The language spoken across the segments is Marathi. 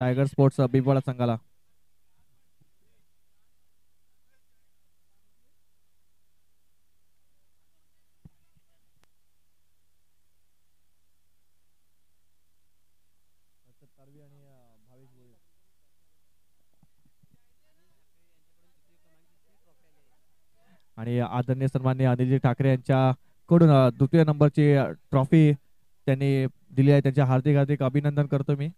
टायगर स्पोर्ट्स बिबवाडा संघाला. आणि आदरणीय सन्माननीय अनिलजी ठाकरे यांच्या कडून द्वितीय नंबरची ट्रॉफी त्यांनी दिली आहे. त्यांचे हार्दिक हार्दिक अभिनंदन करतो मी.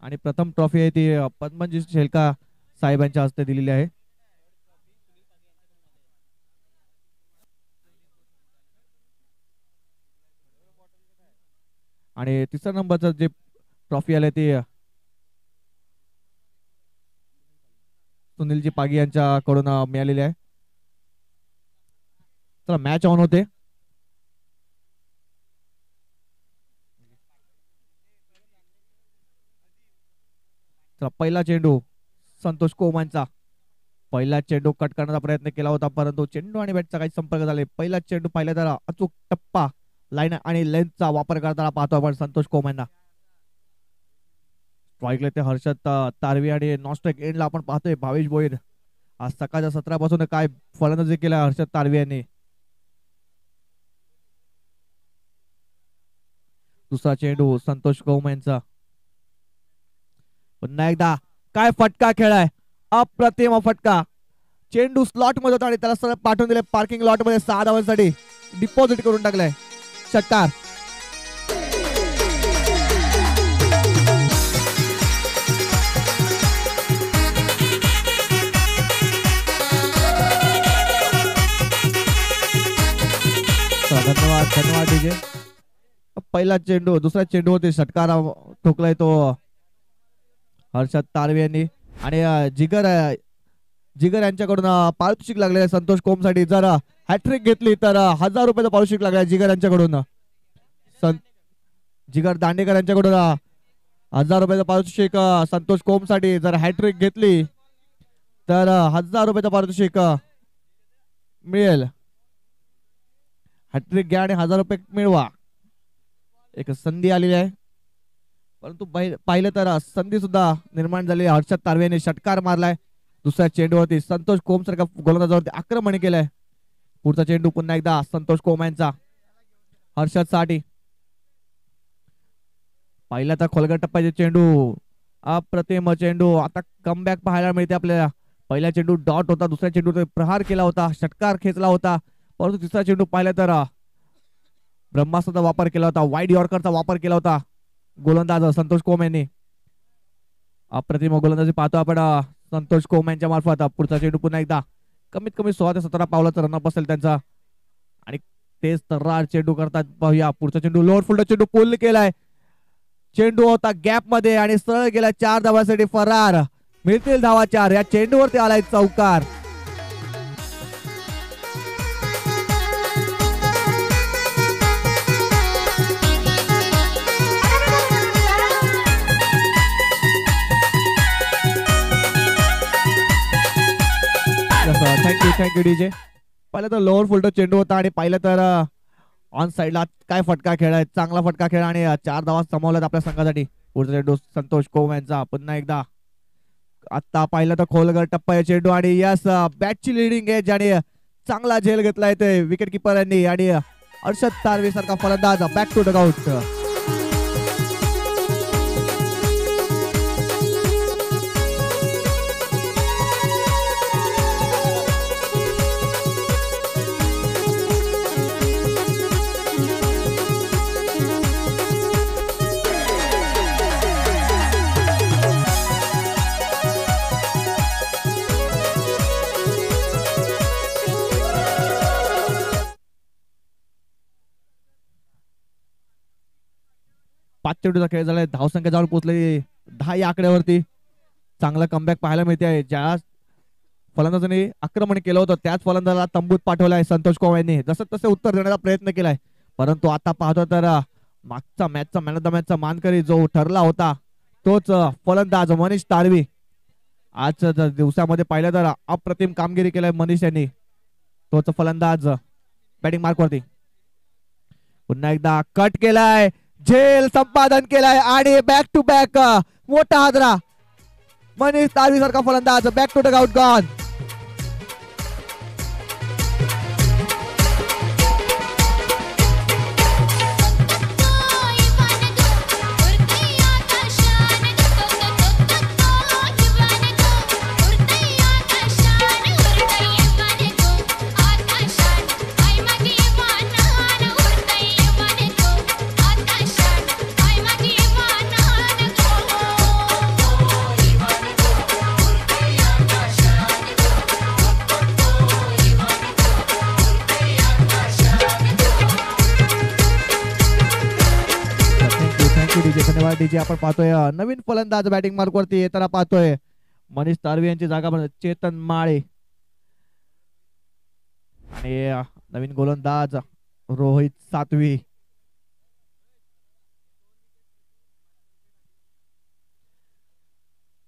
आणि प्रथम ट्रॉफी आहे ती पद्मजी शेलका साहेबांच्या हस्ते दिलेली आहे. आणि तिसऱ्या नंबरचं जे ट्रॉफी आले ते सुनीलजी पागी यांच्याकडून मिळालेले आहे. चला मॅच ऑन होते. चला पहिला चेंडू संतोष कोमांचा. पहिला चेंडू कट करण्याचा प्रयत्न केला होता परंतु चेंडू आणि बॅटचा काही संपर्क झाले. पहिला चेंडू पाहिला तर अचूक टप्पा लाईन आणि लेन्थचा वापर करताना पाहतो आपण संतोष कोमांना. स्ट्राईकला ते हर्षद तारवी आणि नॉनस्ट्राईक एंडला आपण पाहतोय भावेश भोईर. आज सकाळच्या सत्रापासून काय फलंदाजी केला हर्षद तारवी यांनी. दुसरा चेंडू संतोष कोम यांचा. पुन्हा एकदा काय फटका खेळाय, अप्रतिम फटका. चेंडू स्लॉट मध्ये होता आणि त्याला सरळ पाठवून दिले पार्किंग लॉट मध्ये 6 धावांसाठी डिपॉझिट करून टाकलाय. षटकार. धन्यवाद धन्यवाद डीजे. पहिला चेंडू दुसरा चेंडू होते षटकार ठोकलाय तो हर्षद तारवे यांनी. आणि जिगर यांच्याकडून पारितोषिक लागले संतोष कोम साठी. जर हॅट्रिक घेतली तर 1000 रुपयाचं पारितोषिक लागलाय जिगर यांच्याकडून. जिगर दांडेकर यांच्याकडून 1000 रुपयाचं पारितोषिक संतोष कोम साठी. जर हॅट्रिक घेतली तर 1000 रुपयाचं पारितोषिक मिळेल. हॅट्रिक घ्या आणि 1000 रुपये मिळवा. एक संधी आलेली आहे परंतु पाहिलं तर संधी सुद्धा निर्माण झाली. हर्षद तारवे यांनी षटकार मारलाय. दुसऱ्या चेंडूवरती संतोष कोम सारखा गोलंदाजावरती आक्रमण केलंय. पुढचा चेंडू पुन्हा एकदा संतोष कोम यांचा हर्षद साठी. पहिला तर खोलगट टप्प्याचे चेंडू, अप्रतिम चेंडू. आता कमबॅक पाहायला मिळते आपल्याला. पहिला चेंडू डॉट होता, दुसऱ्या चेंडू प्रहार केला होता, षटकार खेचला होता. परंतु तिसरा चेंडू पाहिला तर ब्रह्मास्त्राचा वापर केला होता, वाईड यॉर्करचा वापर केला होता गोलंदाज संतोष कोम यांनी. अप्रतिम गोलंदाजी पाहतो आपण संतोष कोम यांच्या मार्फत. पुढचा चेंडू पुन्हा एकदा कमीत कमी 16 ते 17 पावलाचा रनअप असेल त्यांचा. आणि तेच तर्रार चेंडू करतात. पाहूया पुढचा चेंडू लोअर फुल्ड चेंडू पुल केलाय. चेंडू होता गॅप मध्ये आणि सरळ गेला 4 धावांसाठी फरार. मिळतील धावा 4. या चेंडूवरती आलाय चौकार. Thank you DJ. पहिलं तर लोअर फुल्ड चेंडू होता आणि पाहिलं तर ऑन साइडला काय फटका खेळाय, चांगला फटका खेळा आणि 4 धावा समोरल्यात आपल्या संघासाठी. पुढचा चेंडू संतोष कोम यांचा पुन्हा एकदा. आता पाहिलं तर खोलगट टप्पा चेंडू आणि यस बॅटची लिडिंग एज आणि चांगला झेल घेतलाय ते विकेट किपर यांनी. आणि हर्षद तारवे सारखा फलंदाज बॅक टू डगआउट. 5 चेंडूचा खेळ झालाय. धावसंख्या जाऊन पोहोचली 10 या आकड्यावरती. चांगला कमबॅक पाहायला मिळते. ज्या फलंदाजाने आक्रमण केलं होतं त्याच फलंदाजाला तंबूत पाठवलाय संतोष कोम यांनी. जसं तसे उत्तर देण्याचा प्रयत्न केलाय परंतु आता पाहतो तर मागचा मॅचचा मॅन ऑफ द मॅचचा मानकरी जो ठरला होता तोच फलंदाज मनीष तारवी. आज दिवसामध्ये पाहिलं तर अप्रतिम कामगिरी केलाय मनीष यांनी. तोच फलंदाज बॅटिंग मार्कवरती. पुन्हा एकदा कट केलाय, झेल संपादन केलाय आणि बॅक टू बॅक मोठा हादरा. मनीष तारवी सारखा फलंदाज बॅक टू डगआउट गॉन. धन्यवाद डीजे. आपण पाहतोय नवीन फलंदाज बॅटिंग मार्क वरती येताना पाहतोय. मनीष तारवी यांची जागा चेतन माळे आणि नवीन गोलंदाज रोहित सातवी.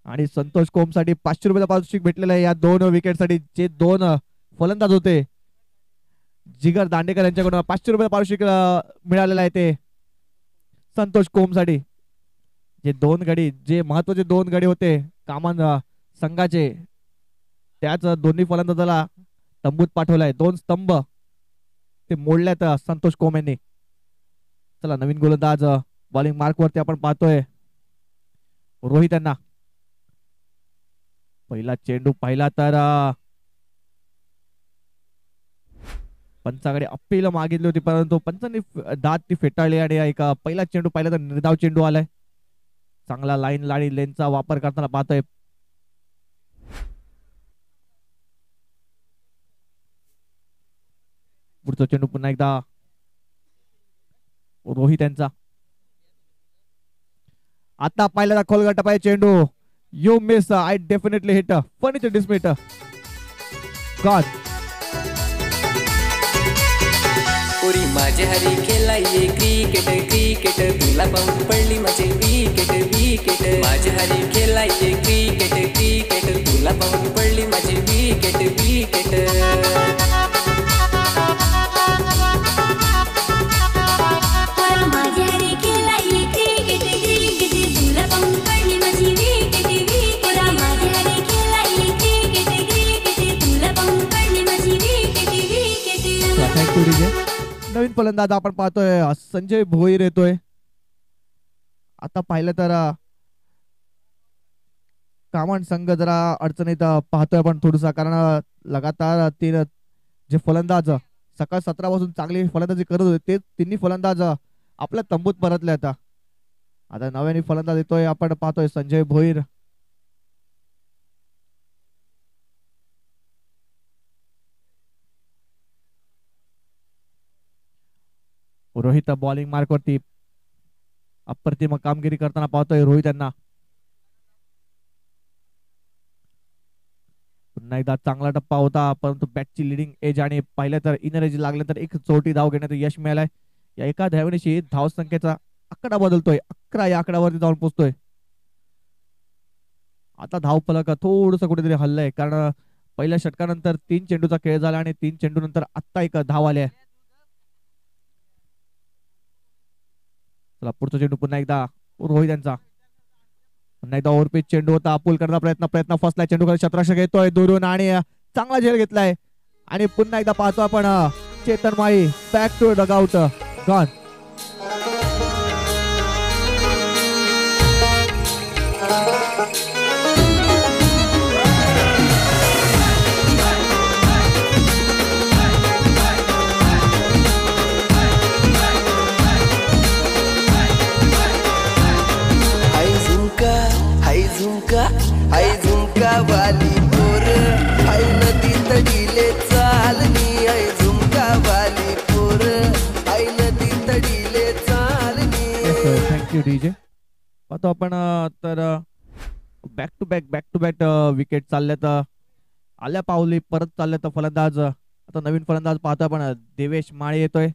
आणि संतोष कोम साठी 500 रुपयाचा पारितोषिक भेटलेलं आहे या 2 विकेट साठी. जे 2 फलंदाज होते जिगर दांडेकर यांच्याकडून 500 रुपये पारितोषिक मिळालेलं आहे ते संतोष कोम साठी. जे 2 गडी, जे महत्वाचे 2 गडी होते कामान संघाचे, त्याच दोन्ही फलंदाजाला तंबूत पाठवलाय. 2 स्तंभ ते मोडल्यात संतोष कोम यांनी. चला नवीन गोलंदाज बॉलिंग मार्क वरती आपण पाहतोय रोहित यांना. पहिला चेंडू पाहिला तर पंचाकडे अपील मागितली होती, परंतु पंचांनी दात ती फेटाळली आणि एक पहिला चेंडू पाहिला तर निर्धाव चेंडू आलाय. चांगला लाईन आणि लेनचा वापर करताना पाहतोय. पुढचा चेंडू पुन्हा एकदा रोहित यांचा. आता पाहिला खोलगटा पाहिजे चेंडू. You miss, I definitely hit, फर्निचर डिस्मिट गॉड. पुरी माझे हरी खेळाय क्रिकेट क्रिकेट, तुला पाहून पडली माझे विकेट विकेट. माझे हरी खेळाय क्रिकेट क्रिकेट, तुला पाहून पडली माझी विकेट विकेट. नवीन फलंदाज आपण पाहतोय संजय भोईर येतोय. आता पाहिलं तर कामन संघ जरा अडचणीत पाहतोय आपण थोडसा, कारण लगातार 3 जे फलंदाज सकाळ 17 पासून चांगली फलंदाजी करत होते ते तिन्ही फलंदाज आपल्या तंबूत परतले. आता नव्याने फलंदाज येतोय आपण पाहतोय संजय भोईर. रोहित बॉलिंग मार्क वरती अप्रतिम कामगिरी करताना पाहतोय रोहित यांना. पुन्हा एकदा चांगला टप्पा होता, परंतु बॅटची लिडिंग एज आणि पाहिलं तर इनर एज लागल्यानंतर एक चौटी धाव घेण्यात यश मिळालंय. या एका धावणीशी धाव संख्येचा आकडा बदलतोय, 11 या आकड्यावरती जाऊन पोहोचतोय. आता धाव फलक थोडस कुठेतरी हल्लंय, कारण पहिल्या षटकानंतर 3 चेंडूचा खेळ झाला आणि 3 चेंडू नंतर आत्ता एक धाव आली आहे. चला पुढचा चेंडू पुन्हा एकदा रोहित यांचा. पुन्हा एकदा ओव्हरपिच चेंडू होता, पूल करण्याचा प्रयत्न फसलाय. चेंडू क्षेत्ररक्षक येतोय दुरून आणि चांगला झेल घेतलाय. आणि पुन्हा एकदा पाहतो आपण चेतन माळी बॅक टू डगआउट गॉन. आई झुमका वाली पोर, आई नदी तडीले चालनी. आई झुमका वाली पोर, आई नदी तडीले चालनी. Thank you DJ. पाहतो आपण तर बॅक टू बॅक विकेट चालल्यात, आल्या पावली परत चालल्यात फलंदाज. आता नवीन फलंदाज पाहतो आपण देवेश माळे येतोय.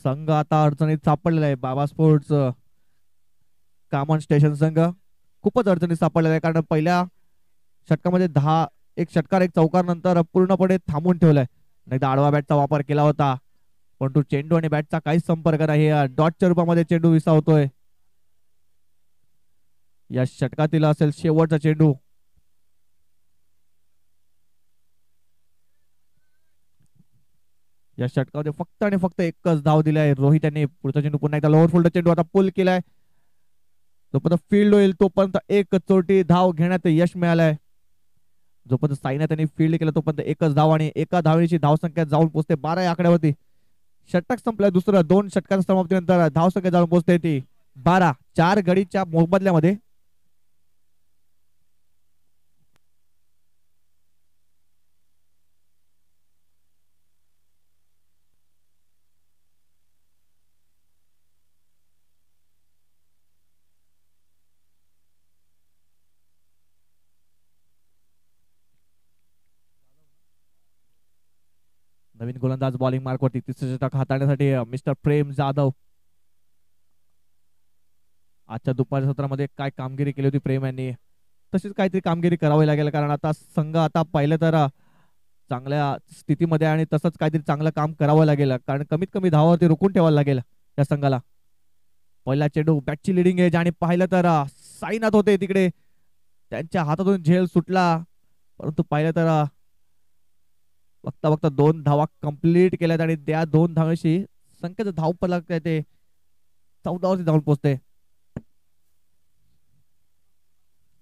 संघ आता अडचणीत सापडलेला आहे. बाबा स्पोर्ट्स कामन स्टेशन संघ खूपच अडचणीत सापडलेला आहे, कारण पहिल्या षटकामध्ये 10 एक षटकार एक चौकार नंतर पूर्णपणे थांबून ठेवलाय. एकदा आडवा बॅटचा वापर केला होता, परंतु चेंडू आणि बॅटचा काहीच संपर्क नाही. डॉटच्या रूपामध्ये चेंडू विसावतोय. या षटकातील असेल शेवटचा चेंडू. या षटकामध्ये फक्त आणि फक्त एकच धाव दिलाय रोहित यांनी. पुढचा चेंडू पुन्हा एकदा लोअर फुल्ड चेंडू आता पुल केलाय. जोपर्यंत फील्ड होईल तोपर्यंत एक चोटी धाव घेण्यात यश मिळालंय. जोपर्यंत साईना त्यांनी फील्ड केलं तोपर्यंत एकच धाव आणि एका धावेची धावसंख्या जाऊन पोहोचते 12 या आकड्यावरती. षटक संपलाय दुसरं. 2 षटकांच्या समाप्तीनंतर धावसंख्या जाऊन पोहोचते ती 12. 4 गडीच्या मोबदल्यामध्ये. नवीन गोलंदाज बॉलिंग मार्कवरती. तिसरे षटक हाताळण्यासाठी मिस्टर प्रेम जाधव. आजच्या दुपारच्या सत्रामध्ये काय कामगिरी केली होती प्रेम यांनी, तशीच काहीतरी कामगिरी करावी लागेल. कारण आता संघ आता पाहिलं तर चांगल्या स्थितीमध्ये आणि तसंच काहीतरी चांगलं काम करावं लागेल. कारण कमीत कमी धावावरती रोखून ठेवायला लागेल या संघाला. पहिला चेंडू बॅटची लिडिंग एज आणि पाहिलं तर साईनाथ होते तिकडे. त्यांच्या हातातून झेल सुटला. परंतु पाहिलं तर बघता बघता 2 धावा कंप्लीट केल्यात आणि त्या 2 धावेशी संख्येचं धावफलक ते 14 वरती जाऊन पोहोचते.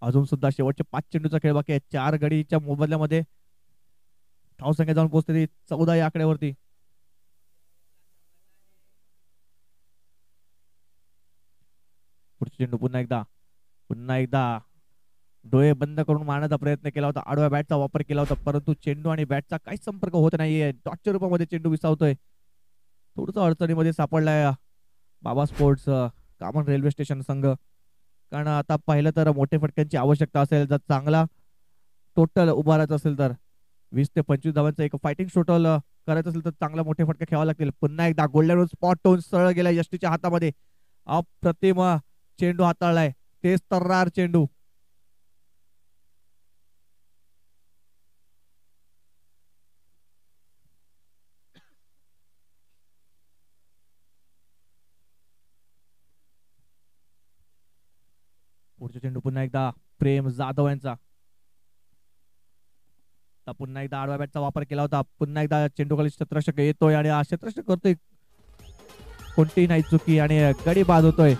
अजून सुद्धा शेवटचे 5 चेंडूचा खेळ बाकी आहे. 4 गडीच्या मोबदल्यामध्ये धावसंख्या जाऊन पोहोचते 14 या आकड्यावरती. पुढचे चेंडू पुन्हा एकदा डोळे बंद करून मारण्याचा प्रयत्न केला होता. आडव्या बॅटचा वापर केला होता परंतु चेंडू आणि बॅटचा काहीच संपर्क होत नाहीये. डॉटच्या रूपामध्ये चेंडू विसावतोय. थोडस अडचणीमध्ये सापडलाय बाबा स्पोर्ट्स कामन रेल्वे स्टेशन संघ. कारण आता पाहिलं तर मोठे फटक्यांची आवश्यकता असेल. जर चांगला टोटल उभारायचं असेल तर 20 ते 25 धावांचं एक फायटिंग टोटल करायचं असेल तर चांगला मोठे फटके खेळावे लागतील. पुन्हा एकदा गोल्डन स्पॉट टोन सरळ गेला यष्टीच्या हातामध्ये. अप्रतिम चेंडू हाताळलाय. तेच तर्रार चेंडू. पुढचा चेंडू पुन्हा एकदा प्रेम जाधव यांचा. पुन्हा एकदा आडव्या बॅटचा वापर केला होता. पुन्हा एकदा चेंडू खाली क्षेत्ररक्षक येतोय आणि क्षेत्ररक्षक करतोय कोणतीही नाही चुकी आणि गडी बाद होतोय.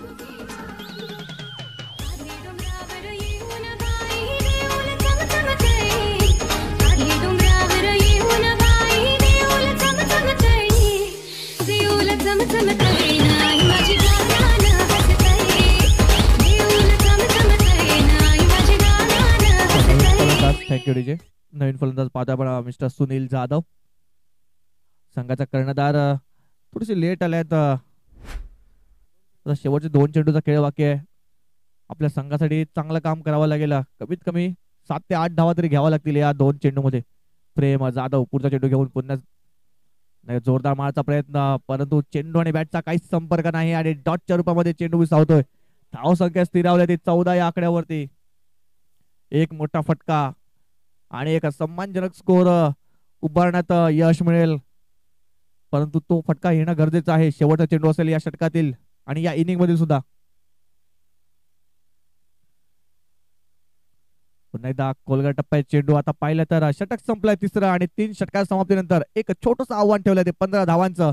Thank you DJ. नवीन फलंदाज पाहतोय आपण मिस्टर सुनील जाधव. संघाचा कर्णधार थोडीशी लेट आल्यात. शेवटचे 2 चेंडूचा खेळ बाकी आहे. आपल्या संघासाठी चांगलं काम करावं लागेल. कमीत कमी 7 ते 8 धावा तरी घ्यावा लागतील या 2 चेंडू मध्ये. प्रेम जाधव पुढचा चेंडू घेऊन पुन्हा जोरदार मारचा प्रयत्न परंतु चेंडू आणि बॅटचा काहीच संपर्क नाही आणि डॉटच्या रूपामध्ये चेंडू विसावतोय. धाव संख्या स्थिरावल्या ती 14 या आकड्यावरती. एक मोठा फटका आणि एक सन्मानजनक स्कोर उभारण्यात यश मिळेल परंतु तो फटका येणं गरजेचं आहे. शेवटचा चेंडू असेल या षटकातील आणि या इनिंग मधील सुद्धा. पुन्हा एकदा कोलगट टप्प्यात चेंडू. आता पाहिलं तर षटक संपलाय तिसरं आणि 3 षटका समाप्तीनंतर एक छोटस आव्हान ठेवलंय ते 15 धावांचं.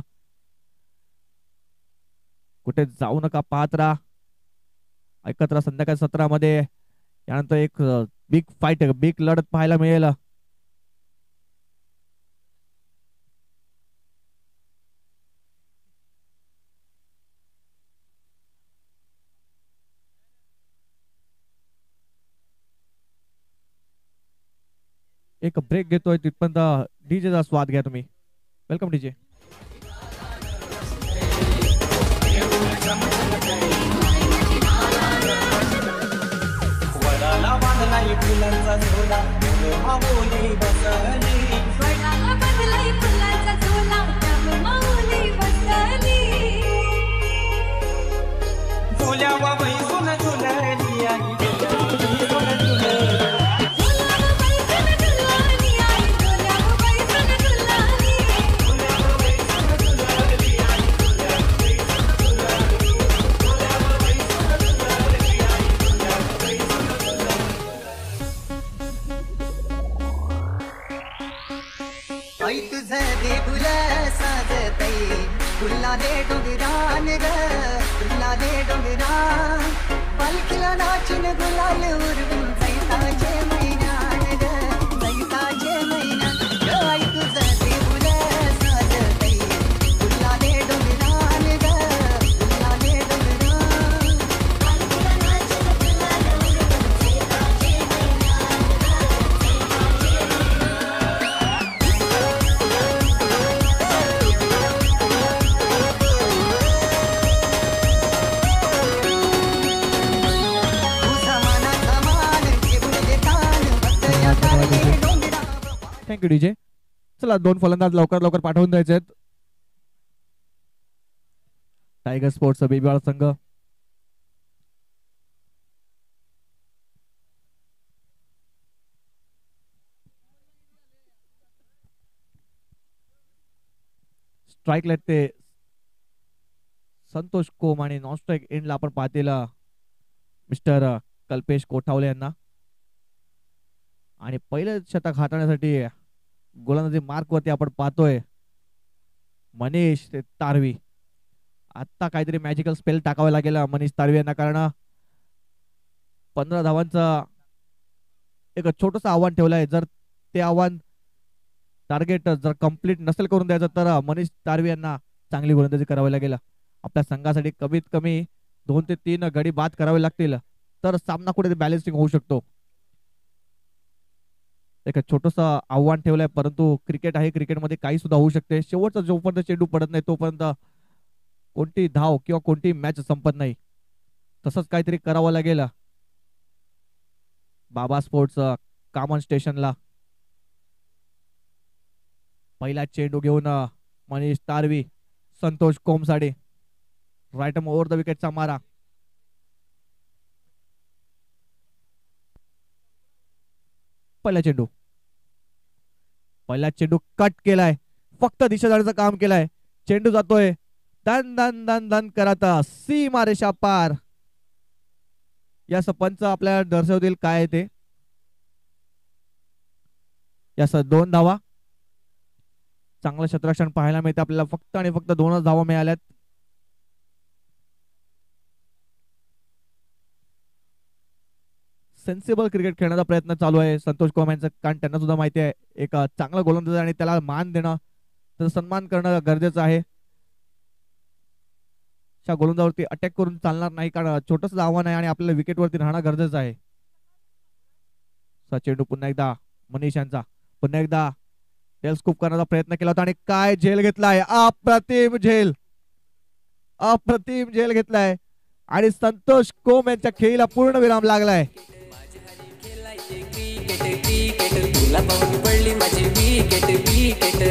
कुठे जाऊ नका, पाहत राहा, ऐकत राहा. संध्याकाळी 17 मध्ये यानंतर एक बिग फाईट, बिग लढत पाहायला मिळेल. एक ब्रेक घेतोय तिथपर्यंत डीजेचा स्वाद घ्या तुम्ही. Welcome DJ. फुलांचा झोला माऊली बसली, वडाला बदलाई फुलांचा झोला माऊली बसली, झोल्यावा बैसून झुलली आई फुला दे डोंगरान ग फुला दे डोंगरान पालखीला नाचून गुलाल उरवून जैताचे मैदान ग जैताचे मैदान ग आई तुझं देऊळ साज काही फुला दे डोंगरान ग फुला दे डोंगरान पालखीला नाचून गुलाल उरवून जैताचे थँक्यू डीजे. चला 2 फलंदाज लवकर लवकर पाठवून द्यायचे आहेत. टायगर स्पोर्ट्स बेबीवाळ संघ स्ट्राईक लेट ते संतोष कोम आणि नॉन स्ट्राईक एंडला आपण पाहतील मिस्टर कल्पेश कोठावले यांना. आणि पहिलं शतक हाताळण्यासाठी गोलंदाजी मार्क वरती आपण पाहतोय मनीष तारवी. आता काहीतरी मॅजिकल स्पेल टाकावा लागेल मनीष तारवी यांना, कारण 15 धावांचं एक छोटस आव्हान ठेवलं आहे. जर ते आव्हान टार्गेट जर कंप्लीट नसेल करून द्यायचं तर मनीष तारवी यांना चांगली गोलंदाजी करावी लागेल. आपल्या संघासाठी कमीत कमी 2 ते 3 गडी बाद करावे लागतील तर सामना कुठे बॅलन्सिंग होऊ शकतो. एक छोटस आव्हान ठेवलंय, परंतु क्रिकेट आहे, क्रिकेटमध्ये काही सुद्धा होऊ शकते. शेवटचा जोपर्यंत चेंडू पडत नाही तोपर्यंत कोणती धाव किंवा कोणती मॅच संपत नाही. तसंच काहीतरी करावं लागेल बाबा स्पोर्ट्स कामन स्टेशनला. पहिला चेंडू घेऊन Manish Tarvi, Santosh Komsade, right over the विकेटचा मारा. पहिला चेंडू कट केलाय, फक्त दिशा जाण्याचं काम केलंय. चेंडू जातोय दन दन दन दन करत सीमारेषा पार. या पंच आपल्याला दर्शवतील काय ते. यास 2 धावा. चांगलं क्षेत्ररक्षण पाहायला मिळते आपल्याला. फक्त आणि फक्त 2च धावा मिळाल्यात. सेन्सिबल क्रिकेट खेळण्याचा प्रयत्न चालू आहे संतोष कोम यांचा, कारण त्यांना सुद्धा माहिती आहे एक चांगला गोलंदाज आणि त्याला मान देणं, त्याचा सन्मान करणं गरजेचं आहे. त्या गोलंदाजावरती अटॅक करून चालणार नाही, कारण छोटंसं आव्हान आहे आणि आपल्याला विकेटवरती राहणं गरजेचं आहे. चेंडू पुन्हा एकदा मनीष यांचा, पुन्हा एकदा टेल स्कूप करण्याचा प्रयत्न केला होता आणि काय झेल घेतलाय, अप्रतिम झेल, अप्रतिम झेल घेतलाय आणि संतोष कोम यांच्या खेळीला पूर्ण विराम लागलाय. क्रिकेट तुला पाहून पडली माझी विकेट विकेट.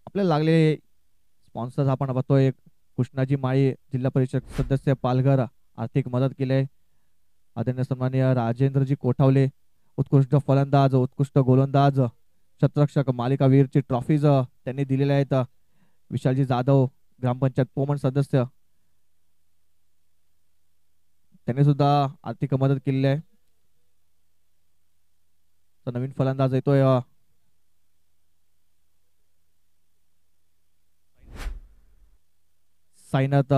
आपल्याला लागले स्पॉन्सर्स आपण बघतोय. कृष्णाजी माळी जिल्हा परिषद सदस्य पालघर आर्थिक मदत केली. आदरणीय सन्माननीय राजेंद्रजी कोठावले उत्कृष्ट फलंदाज, उत्कृष्ट गोलंदाज, क्षेत्ररक्षक, मालिकावीरची ट्रॉफीज त्यांनी दिलेल्या आहेत. विशालजी जाधव ग्रामपंचायत पोमन सदस्य त्यांनी सुद्धा आर्थिक मदत केलेली आहे. तर नवीन फलंदाज येतोय साईनाथ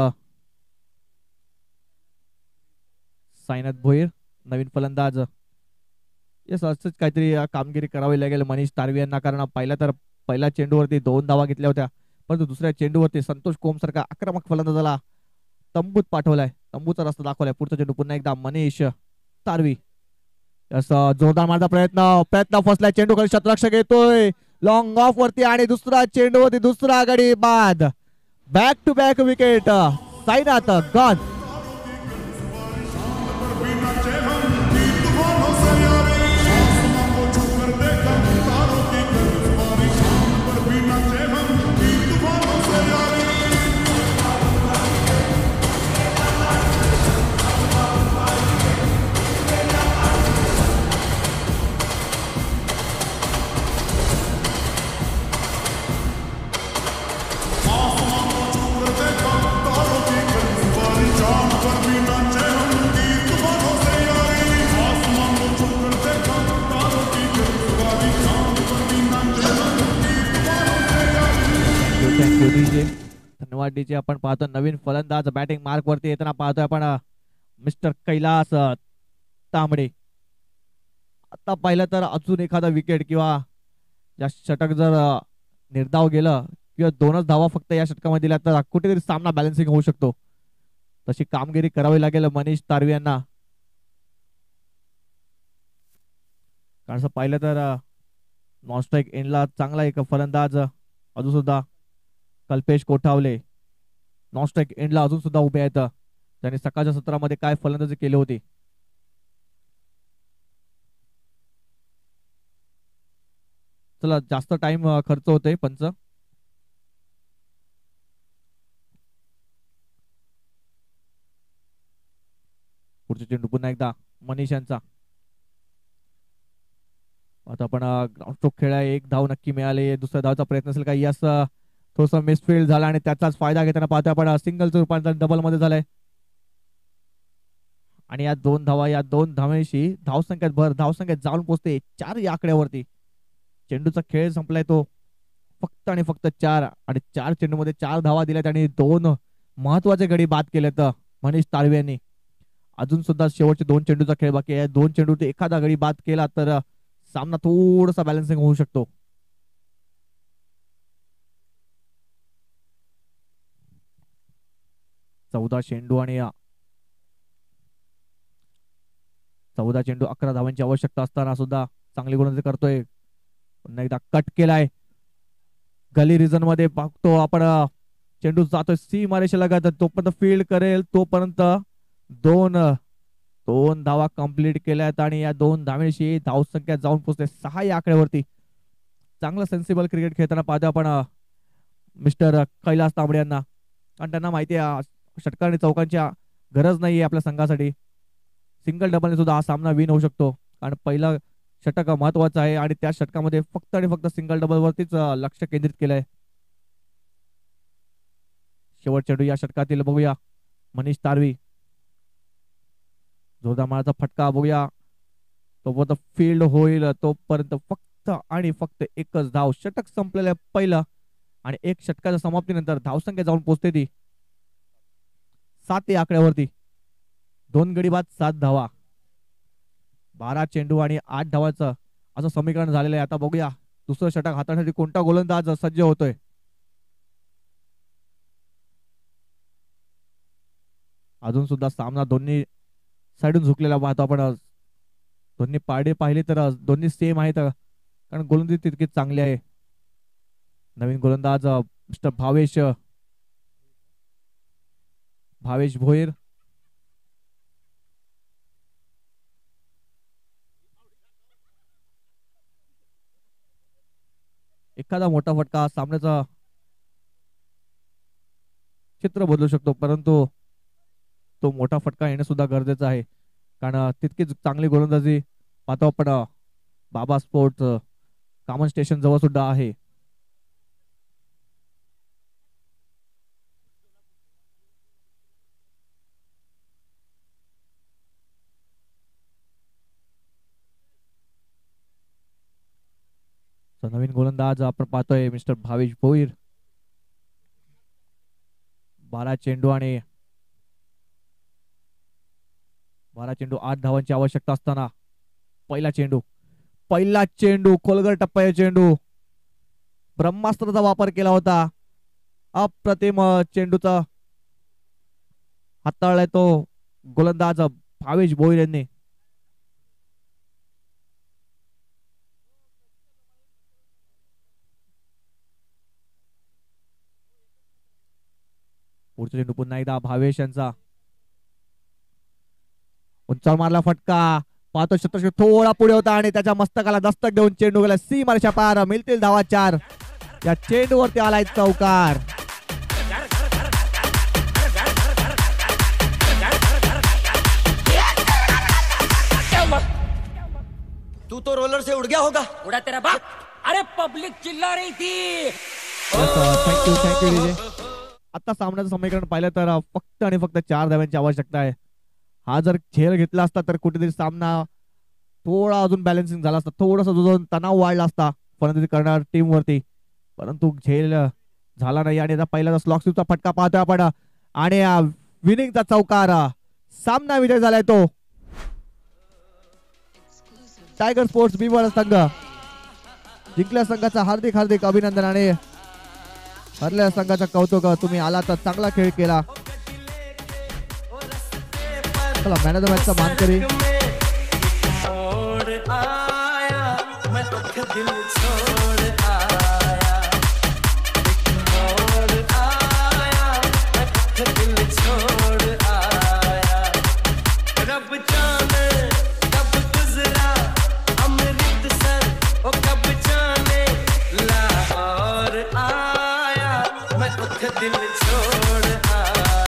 भोईर, नवीन फलंदाज. येस, असंच काहीतरी कामगिरी करावी लागेल मनीष तारवी यांना, कारण पहिल्या चेंडूवरती 2 धावा घेतल्या होत्या, परंतु दुसऱ्या चेंडूवरती संतोष कोम सारखा आक्रमक फलंदाजाला तंबूत पाठवलाय, तंबूचा रस्ता दाखवलाय. पुढचा चेंडू पुन्हा एकदा मनीष तारवी. जोरदार मारण्याचा प्रयत्न फसलाय. चेंडू खाली क्षेत्ररक्षक येतोय लॉंग ऑफ वरती आणि दुसरा चेंडूवरती दुसरा गडी बाद. Back to back wicket. Sainath gone. Thank you DJ, धन्यवाद डीजे. आपण पाहतो नवीन फलंदाज बॅटिंग मार्क वरती येताना पाहतोय आपण मिस्टर कैलास तांबडे. आता पाहिलं तर अजून एखादा विकेट किंवा या षटक जर निर्धाव गेलं किंवा 2च धावा फक्त या षटकामध्ये दिल्या तर कुठेतरी सामना बॅलन्सिंग होऊ शकतो. तशी कामगिरी करावी लागेल मनीष तारवी यांना. कारण असं पाहिलं तर नॉन स्ट्राईक एंडला चांगला एक फलंदाज अजून सुद्धा कल्पेश कोठावले नॉन स्ट्राईक एंडला अजून सुद्धा उभे आहेत. त्यांनी सकाळच्या सत्रामध्ये काय फलंदाजी केली होती. चला जास्त टाइम खर्च होतोय पंच. पुढचे चेंडू पुन्हा एकदा मनीष यांचा. आता आपण ग्राउंड स्ट्रोक खेळा, एक धाव नक्की मिळाले. दुसऱ्या धावचा प्रयत्न असेल का? यस, थोडस मिसफील्ड झाला आणि त्याचाच फायदा घेताना पाहतोय आपण सिंगलचं रूपांतर डबल मध्ये झालंय. आणि या 2 धावा, या 2 धावेशी धावसंख्येत जाऊन पोहोचते 4 या आकड्यावरती. चेंडूचा खेळ संपलाय तो फक्त आणि फक्त 4 आणि 4 चेंडूमध्ये 4 धावा दिल्यात आणि 2 महत्वाचे गडी बाद केलेत मनीष तारवे यांनी. अजून सुद्धा शेवटचे 2 चेंडूचा खेळ बाकी आहे. 2 चेंडू ते एखादा गडी बाद केला तर सामना थोडासा बॅलन्सिंग होऊ शकतो. चौदा चेंडू 11 धावांची आवश्यकता असताना सुद्धा चांगली गोलंदाजी करतोय. पुन्हा एकदा कट केलाय गली रिजन मध्ये. बघतो आपण चेंडू जातोय सी मारेशी लगत. तोपर्यंत फील्ड करेल तोपर्यंत 2 धावा कंप्लीट केल्यात आणि या 2 धावेशी धावसंख्या जाऊन पोहोचते 6 या आकड्यावरती. चांगलं सेन्सिबल क्रिकेट खेळताना पाहतो आपण मिस्टर कैलास तांबडे यांना. आणि त्यांना माहिती आहे षटकार आणि चौकांची गरज नाहीये आपल्या संघासाठी. सिंगल डबलने सुद्धा हा सामना विन होऊ शकतो. कारण पहिला षटक महत्वाचा आहे आणि त्या षटकामध्ये फक्त आणि फक्त सिंगल डबल वरतीच लक्ष केंद्रित केलंय. शेवट चेंडू या षटकातील बघूया मनीष तारवी. जोरदार माराचा फटका बघूया. तोपर्यंत फील्ड होईल तोपर्यंत फक्त आणि फक्त एकच धाव. षटक संपलेलं पहिलं आणि 1 षटकाच्या समाप्तीनंतर धावसंख्या जाऊन पोहोचते ती 7 या आकड्यावरती. 2 गडी बाद 7 धावा. 12 चेंडू आणि 8 धावांचं असं समीकरण झालेलं आहे. आता बघूया दुसरं षटक हाताळण्यासाठी कोणता गोलंदाज सज्ज होतोय. अजून सुद्धा सामना दोन्ही साइडून झुकलेला पाहतो आपण. दोन्ही पारडे पाहिले तर दोन्ही सेम आहेत कारण गोलंदाजी तितकीच चांगली आहे. नवीन गोलंदाज मिस्टर भावेश भोईर. एखादा मोठा फटका सामन्याचा चित्र बदलू शकतो परंतु तो मोठा फटका येणं सुद्धा गरजेचं आहे. कारण तितकीच चांगली गोलंदाजी पाहतो आपण बाबा स्पोर्ट्स कॉमन स्टेशन जवळ सुद्धा आहे. नवीन गोलंदाज आपण पाहतोय मिस्टर भावेश भोईर. 12 चेंडू 8 धावांची आवश्यकता असताना पहिला चेंडू खोलगट टप्प्याचा चेंडू. ब्रह्मास्त्राचा वापर केला होता. अप्रतिम चेंडूचा हाताळलाय तो गोलंदाज भावेश भोईर यांनी. पुढचा चेंडू पुन्हा एकदा भावेश यांचा. उंचावर मारला फटका. पाहतो शतक थोडा पुढे होता आणि त्याच्या मस्तकाला दस्तक देऊन चेंडू गेला सी मारच्या पार. मिळतील धावा 4. या चेंडूवरती आलाय चौकार. तू तो रोलर से उड़ गया होगा. उड़ा तेरा बाप. अरे पब्लिक चिल्ला रही थी. थँक्यू. आता सामन्याचं समीकरण पाहिलं तर फक्त आणि फक्त 4 धाव्यांची आवश्यकता आहे. हा जर झेल घेतला असता तर कुठेतरी सामना थोडा अजून बॅलन्सिंग झाला असता. थोडासा तणाव वाढला असता फलंदाजी करणार टीम वरती. परंतु झेल झाला नाही आणि आता पहिला स्लॉक स्वीपचा फटका पाहतोय आपण आणि विनिंगचा चौकार. सामना विजय झालाय तो टायगर स्पोर्ट्स बिबळ संघ. जिंकल्या संघाचा हार्दिक हार्दिक अभिनंदन आणि हरल्या संघाचं कौतुक. तुम्ही आला तर चांगला खेळ केला. चला मॅन ऑफ द मॅचचा मानकरी दिल छोड़